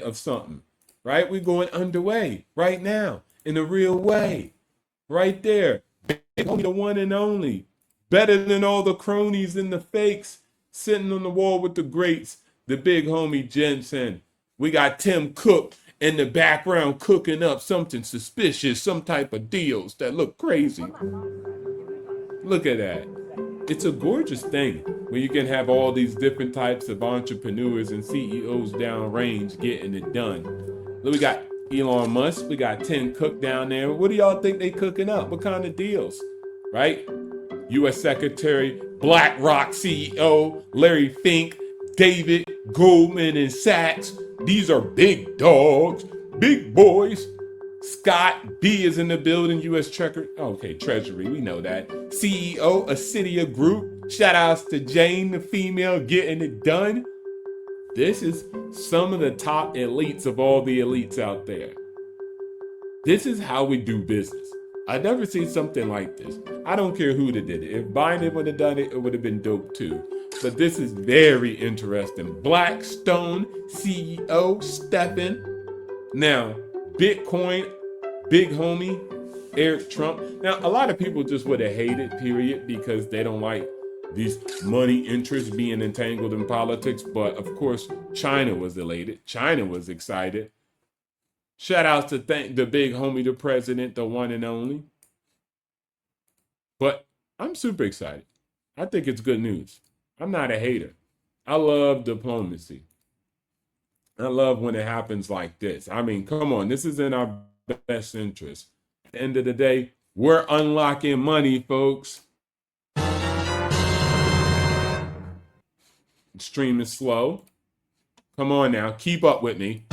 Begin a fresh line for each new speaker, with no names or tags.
of something, right? We're going underway right now in a real way, right there. Only the one and only, better than all the cronies and the fakes, sitting on the wall with the greats, the big homie Jensen. We got Tim Cook in the background cooking up something suspicious, some type of deals that look crazy. Look at that. It's a gorgeous thing when you can have all these different types of entrepreneurs and CEOs downrange getting it done. Look, we got Elon Musk, we got Tim Cook down there. What do y'all think they cooking up? What kind of deals? Right? U.S. Secretary, BlackRock CEO, Larry Fink, David Goldman and Sachs. These are big dogs, big boys. Scott B is in the building, U.S. Treasury, we know that. CEO, Acedia Group. Shout outs to Jane, the female, getting it done. This is some of the top elites of all the elites out there. This is how we do business. I've never seen something like this. I don't care who did it. If Biden would have done it, it would have been dope too. But this is very interesting. Blackstone CEO stepping. Now, Bitcoin, big homie, Eric Trump. Now, a lot of people just would have hated, period, because they don't like these money interests being entangled in politics. But of course, China was elated. China was excited. Shout out to the big homie, the president, the one and only. But I'm super excited. I think it's good news. I'm not a hater. I love diplomacy. I love when it happens like this. I mean, come on, this is in our best interest. At the end of the day, we're unlocking money, folks. Stream is slow. Come on now, keep up with me.